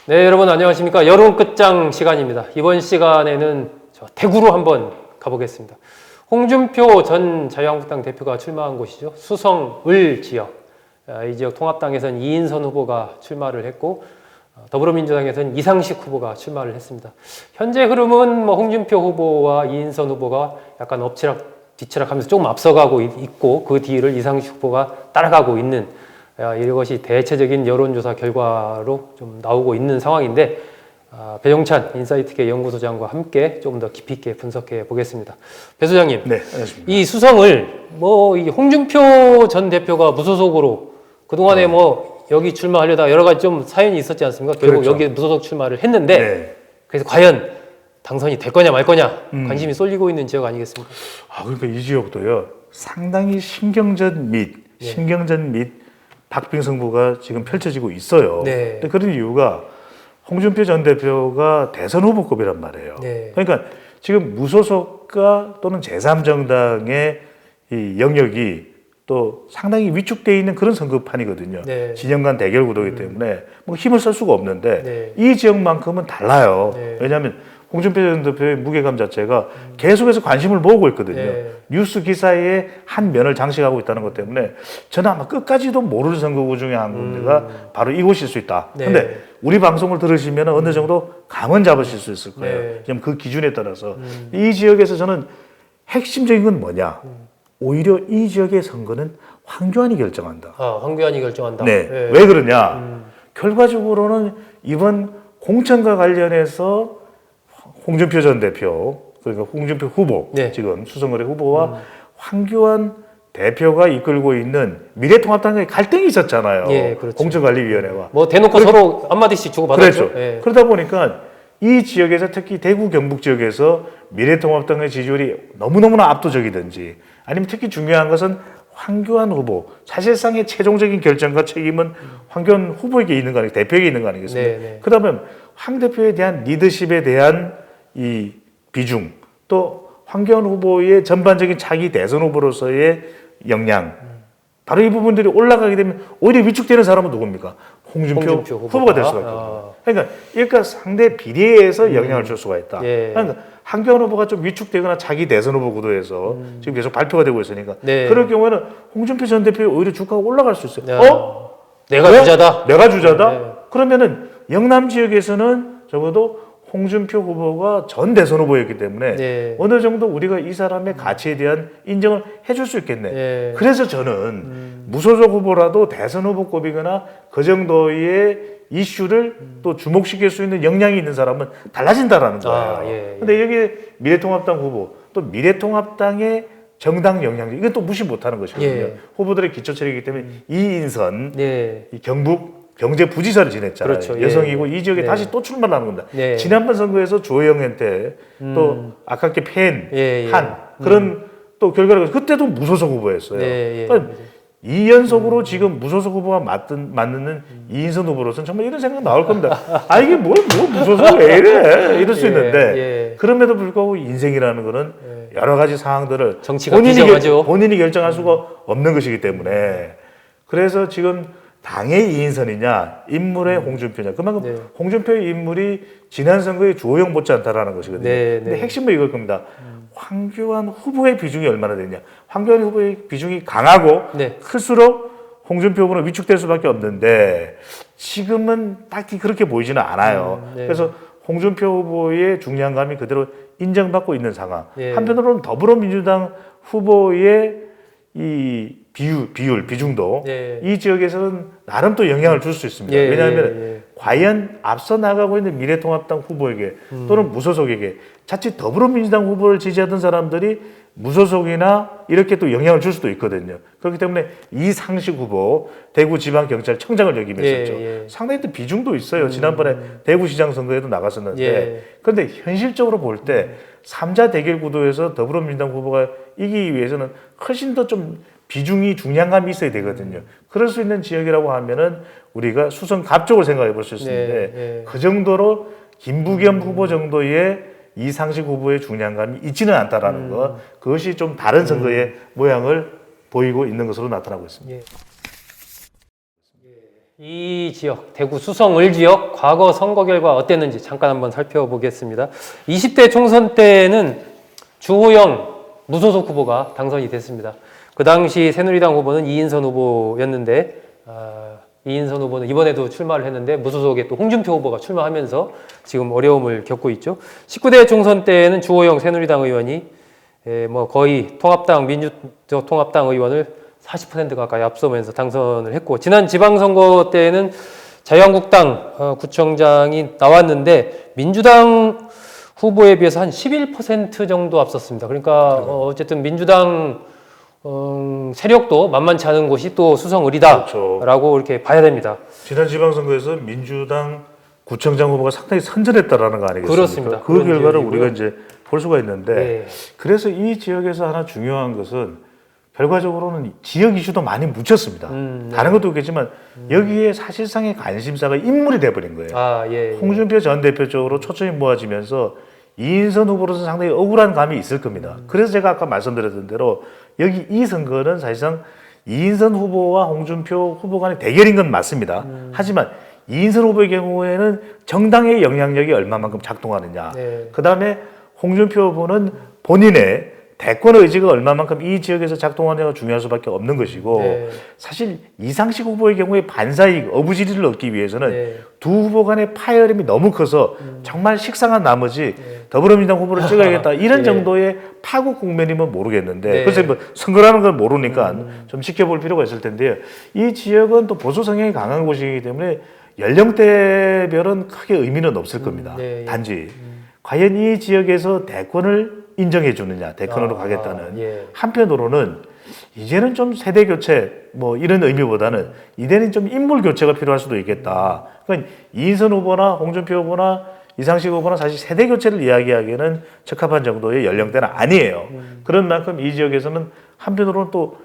네, 여러분 안녕하십니까. 여론 끝장 시간입니다. 이번 시간에는 저 대구로 한번 가보겠습니다. 홍준표 전 자유한국당 대표가 출마한 곳이죠. 수성을 지역. 이 지역 통합당에서는 이인선 후보가 출마를 했고 더불어민주당에서는 이상식 후보가 출마를 했습니다. 현재 흐름은 홍준표 후보와 이인선 후보가 약간 엎치락 뒤치락 하면서 조금 앞서가고 있고 그 뒤를 이상식 후보가 따라가고 있는 이것이 대체적인 여론조사 결과로 좀 나오고 있는 상황인데 배종찬 인사이트계 연구소장과 함께 조금 더 깊이 있게 분석해 보겠습니다. 배 소장님, 네, 안녕하십니까. 이 수성을 이 홍준표 전 대표가 무소속으로 그동안에 여기 출마하려다 여러 가지 좀 사연이 있었지 않습니까? 결국 그렇죠. 여기에 무소속 출마를 했는데 네. 그래서 과연 당선이 될 거냐 말 거냐 관심이 쏠리고 있는 지역 아니겠습니까? 그러니까 이 지역도요 상당히 신경전 및 박빙 승부가 지금 펼쳐지고 있어요. 네. 근데 그런 이유가 홍준표 전 대표가 대선 후보급이란 말이에요. 네. 그러니까 지금 무소속과 또는 제3정당의 이 영역이 또 상당히 위축되어 있는 그런 선거판이거든요. 네. 진영 간 대결 구도이기 때문에 힘을 쓸 수가 없는데 네. 이 지역만큼은 달라요. 네. 왜냐하면 홍준표 전 대표의 무게감 자체가 계속해서 관심을 모으고 있거든요. 네. 뉴스 기사에 한 면을 장식하고 있다는 것 때문에 저는 아마 끝까지도 모를 선거구 중에 한 군데가 바로 이곳일 수 있다. 그런데 네. 우리 방송을 들으시면 어느 정도 감은 잡으실 수 있을 거예요. 네. 지금 그 기준에 따라서 이 지역에서 저는 핵심적인 건 뭐냐? 오히려 이 지역의 선거는 황교안이 결정한다. 황교안이 결정한다. 네. 네. 왜 그러냐? 결과적으로는 이번 공천과 관련해서 홍준표 전 대표, 그러니까 홍준표 후보, 네. 지금 수성을의 후보와 황교안 대표가 이끌고 있는 미래통합당의 갈등이 있었잖아요. 예, 그렇죠. 공천관리위원회와. 대놓고 서로 한마디씩 주고받았죠. 그렇죠. 예. 그러다 보니까 이 지역에서 특히 대구 경북 지역에서 미래통합당의 지지율이 너무너무나 압도적이든지 아니면 특히 중요한 것은 황교안 후보, 사실상의 최종적인 결정과 책임은 황교안 후보에게 있는 거 아니겠습니까? 대표에게 있는 거 아니겠습니까? 네, 네. 그러면 황 대표에 대한 리더십에 대한 이 비중, 또 황교안 후보의 전반적인 차기 대선 후보로서의 역량, 바로 이 부분들이 올라가게 되면 오히려 위축되는 사람은 누굽니까? 홍준표 후보가 될 수가 있거든요. 그러니까 상대 비례에서 영향을 줄 수가 있다. 예. 그러니까 황교안 후보가 좀 위축되거나 자기 대선 후보 구도에서 지금 계속 발표가 되고 있으니까 네. 그럴 경우에는 홍준표 전 대표의 오히려 주가가 올라갈 수 있어요. 내가 주자다. 내가 주자다? 네. 그러면은 영남 지역에서는 적어도 홍준표 후보가 전 대선 후보였기 때문에 네. 어느 정도 우리가 이 사람의 가치에 대한 인정을 해줄 수 있겠네. 네. 그래서 저는 무소속 후보라도 대선 후보급이거나 그 정도의 이슈를 또 주목시킬 수 있는 역량이 있는 사람은 달라진다라는 거예요. 예. 근데 여기에 미래통합당 후보, 또 미래통합당의 정당 영향력, 이건 또 무시 못하는 것이거든요. 예. 후보들의 기초체력이기 때문에 이인선, 네. 이 경북 경제부지사를 지냈잖아요. 그렇죠. 여성이고 예. 이 지역에 네. 다시 또 출마를 하는 겁니다. 네. 지난번 선거에서 조혜영한테 또 아깝게 패한 예. 그런 또 결과를 그때도 무소속 후보였어요. 네, 예. 그러니까 2연속으로 지금 무소속 후보가 맞는 이인선 후보로서는 정말 이런 생각 나올 겁니다. 이게 뭐 무소속 왜 이래? 이럴 수 예, 있는데 예. 그럼에도 불구하고 인생이라는 거는 여러 가지 상황들을 정치가 비정하죠. 본인이 결정할 수가 없는 것이기 때문에 그래서 지금 당의 이인선이냐 인물의 홍준표냐 그만큼 네. 홍준표의 인물이 지난 선거에 주호영 못지않다라는 것이거든요. 네, 근데 네. 핵심은 이걸 겁니다. 황교안 후보의 비중이 얼마나 되냐. 황교안 후보의 비중이 강하고 네. 클수록 홍준표 후보는 위축될 수밖에 없는데 지금은 딱히 그렇게 보이지는 않아요. 네. 그래서 홍준표 후보의 중량감이 그대로 인정받고 있는 상황. 네. 한편으로는 더불어민주당 후보의 이 비중도 네. 이 지역에서는 나름 또 영향을 줄 수 있습니다. 예, 왜냐하면 예, 예. 과연 앞서 나가고 있는 미래통합당 후보에게 또는 무소속에게 자칫 더불어민주당 후보를 지지하던 사람들이 무소속이나 이렇게 또 영향을 줄 수도 있거든요. 그렇기 때문에 이상식 후보 대구지방경찰청장을 역임했었죠. 예, 예. 상당히 또 비중도 있어요. 지난번에 대구시장 선거에도 나갔었는데 예. 그런데 현실적으로 볼 때 3자 대결 구도에서 더불어민주당 후보가 이기기 위해서는 훨씬 더 좀 비중이 중량감이 있어야 되거든요. 그럴 수 있는 지역이라고 하면은 우리가 수성 갑쪽을 생각해 볼 수 있는데 네. 그 정도로 김부겸 후보 정도의 이상식 후보의 중량감이 있지는 않다라는 것, 그것이 좀 다른 선거의 모양을 보이고 있는 것으로 나타나고 있습니다. 예. 이 지역, 대구 수성을 지역 과거 선거 결과 어땠는지 잠깐 한번 살펴보겠습니다. 20대 총선 때는 주호영 무소속 후보가 당선이 됐습니다. 그 당시 새누리당 후보는 이인선 후보였는데 이인선 후보는 이번에도 출마를 했는데 무소속의 또 홍준표 후보가 출마하면서 지금 어려움을 겪고 있죠. 19대 총선 때는 주호영 새누리당 의원이 거의 민주통합당 의원을 40% 가까이 앞서면서 당선을 했고, 지난 지방선거 때는 자유한국당 구청장이 나왔는데 민주당 후보에 비해서 한 11% 정도 앞섰습니다. 그러니까 어쨌든 민주당 세력도 만만치 않은 곳이 또 수성을이다라고 그렇죠. 이렇게 봐야 됩니다. 지난 지방선거에서 민주당 구청장 후보가 상당히 선전했다라는 거 아니겠습니까? 그렇습니다. 그 결과를 지역이고요. 우리가 이제 볼 수가 있는데, 네. 그래서 이 지역에서 하나 중요한 것은 결과적으로는 지역 이슈도 많이 묻혔습니다. 네. 다른 것도 있겠지만 여기에 사실상의 관심사가 인물이 돼버린 거예요. 예. 홍준표 전 대표 쪽으로 초점이 모아지면서 이인선 후보로서 상당히 억울한 감이 있을 겁니다. 그래서 제가 아까 말씀드렸던 대로 여기 이 선거는 사실상 이인선 후보와 홍준표 후보 간의 대결인 건 맞습니다. 하지만 이인선 후보의 경우에는 정당의 영향력이 얼마만큼 작동하느냐. 네. 그 다음에 홍준표 후보는 본인의 대권 의지가 얼마만큼 이 지역에서 작동하느냐가 중요할 수밖에 없는 것이고, 네. 사실 이상식 후보의 경우에 반사이익, 어부지리를 얻기 위해서는 네. 두 후보 간의 파열음이 너무 커서 정말 식상한 나머지 더불어민주당 후보를 찍어야겠다 이런 네. 정도의 파국 국면이면 모르겠는데, 네. 그래서 뭐 선거라는 걸 모르니까 좀 지켜볼 필요가 있을 텐데요. 이 지역은 또 보수 성향이 강한 곳이기 때문에 연령대별은 크게 의미는 없을 겁니다. 네. 단지 과연 이 지역에서 대권을 인정해 주느냐, 대권으로 가겠다는. 예. 한편으로는 이제는 좀 세대 교체 뭐 이런 의미보다는 이제는 좀 인물 교체가 필요할 수도 있겠다. 그러니까 이인선 후보나 홍준표 후보나 이상식 후보나 사실 세대 교체를 이야기하기에는 적합한 정도의 연령대는 아니에요. 그런 만큼 이 지역에서는 한편으로는 또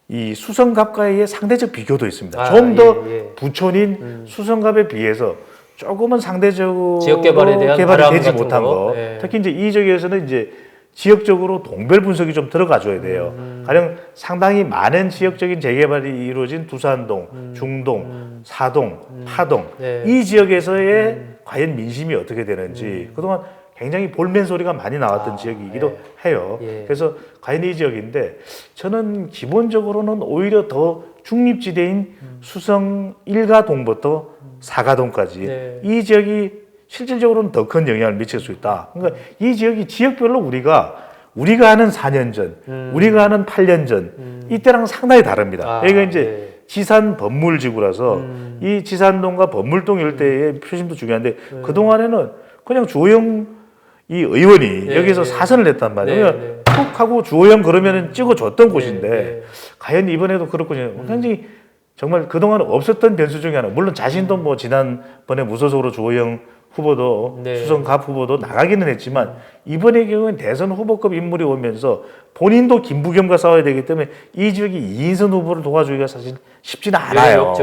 이 수성갑과의 상대적 비교도 있습니다. 좀 더 부촌인 수성갑에 비해서 조금은 상대적으로 지역 개발에 대한 개발이 되지 같은 못한 거. 네. 특히 이제 이 지역에서는 이제 지역적으로 동별 분석이 좀 들어가줘야 돼요. 가령 상당히 많은 지역적인 재개발이 이루어진 두산동, 중동, 사동, 파동 네. 이 지역에서의 과연 민심이 어떻게 되는지 그동안 굉장히 볼멘 소리가 많이 나왔던 지역이기도 해요. 예. 그래서 과연 이 지역인데 저는 기본적으로는 오히려 더 중립지대인 수성 1가동부터 4가동까지 네. 이 지역이 실질적으로는 더 큰 영향을 미칠 수 있다. 그러니까 이 지역이 지역별로 우리가 아는 4년 전, 우리가 아는 8년 전 이때랑 상당히 다릅니다. 여기가 이제 지산 범물지구라서 이 지산동과 범물동 일대의 표심도 중요한데 그동안에는 그냥 주호영 이 의원이 여기서 사선을 했단 말이에요. 그냥 툭 하고 주호영 그러면은 찍어줬던 곳인데 과연 이번에도 그렇군요. 굉장히 정말 그동안 없었던 변수 중에 하나. 물론 자신도 뭐 지난번에 무소속으로 주호영 후보도 수성갑 후보도 나가기는 했지만 이번의 경우는 대선 후보급 인물이 오면서 본인도 김부겸과 싸워야 되기 때문에 이 지역이 이인선 후보를 도와주기가 사실 쉽지는 않아요.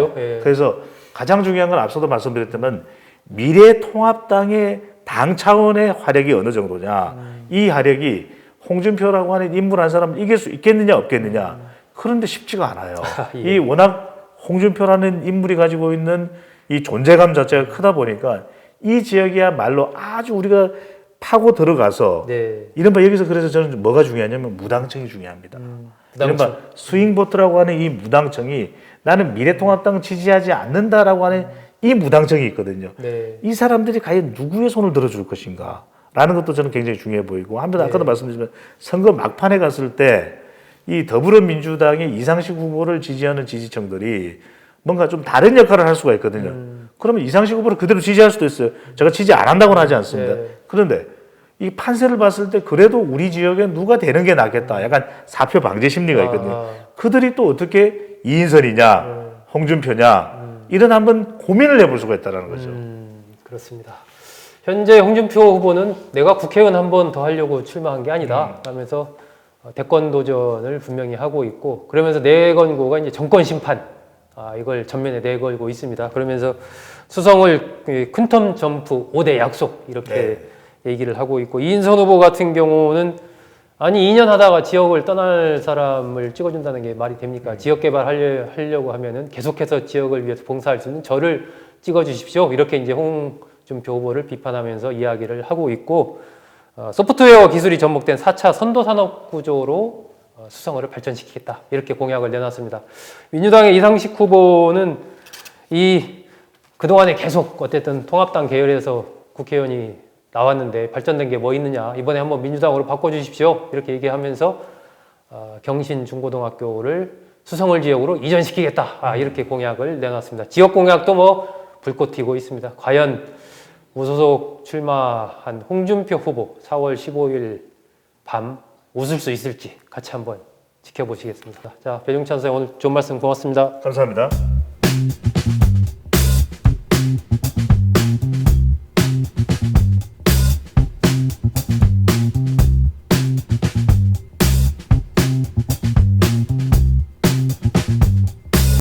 그래서 가장 중요한 건 앞서도 말씀드렸지만 미래통합당의 당 차원의 화력이 어느 정도냐. 이 화력이 홍준표라고 하는 인물 한 사람을 이길 수 있겠느냐 없겠느냐. 그런데 쉽지가 않아요. 이 워낙 홍준표라는 인물이 가지고 있는 이 존재감 자체가 크다 보니까 이 지역이야말로 아주 우리가 파고 들어가서 이른바 여기서 그래서 저는 뭐가 중요하냐면 무당청이 중요합니다. 이른바 스윙보트라고 하는 이 무당청이 나는 미래통합당 지지하지 않는다라고 하는 이 무당청이 있거든요. 이 사람들이 과연 누구의 손을 들어줄 것인가 라는 것도 저는 굉장히 중요해 보이고 한편 아까도 말씀드렸지만 선거 막판에 갔을 때 이 더불어민주당의 이상식 후보를 지지하는 지지층들이 뭔가 좀 다른 역할을 할 수가 있거든요. 그러면 이상식 후보를 그대로 지지할 수도 있어요. 제가 지지 안 한다고는 하지 않습니다. 그런데 이 판세를 봤을 때 그래도 우리 지역에 누가 되는 게 낫겠다. 약간 사표 방지 심리가 있거든요. 그들이 또 어떻게 이인선이냐, 홍준표냐 이런 한번 고민을 해볼 수가 있다는 거죠. 그렇습니다. 현재 홍준표 후보는 내가 국회의원 한 번 더 하려고 출마한 게 아니다 하면서 대권 도전을 분명히 하고 있고 그러면서 내걸고가 이제 정권 심판 이걸 전면에 내걸고 있습니다. 그러면서 수성을 퀸텀 점프 5대 약속 이렇게 얘기를 하고 있고 이인선 후보 같은 경우는 아니 2년 하다가 지역을 떠날 사람을 찍어준다는 게 말이 됩니까? 지역 개발 하려고 하면은 계속해서 지역을 위해서 봉사할 수 있는 저를 찍어주십시오. 이렇게 이제 홍준표 후보를 비판하면서 이야기를 하고 있고, 소프트웨어 기술이 접목된 4차 선도산업 구조로 수성을을 발전시키겠다. 이렇게 공약을 내놨습니다. 민주당의 이상식 후보는 그동안에 계속 어쨌든 통합당 계열에서 국회의원이 나왔는데 발전된 게 뭐 있느냐, 이번에 한번 민주당으로 바꿔주십시오. 이렇게 얘기하면서 경신 중고등학교를 수성을 지역으로 이전시키겠다. 이렇게 공약을 내놨습니다. 지역 공약도 뭐 불꽃 튀고 있습니다. 과연 무소속 출마한 홍준표 후보 4월 15일 밤 웃을 수 있을지 같이 한번 지켜보시겠습니다. 자, 배종찬 선생님 오늘 좋은 말씀 고맙습니다. 감사합니다.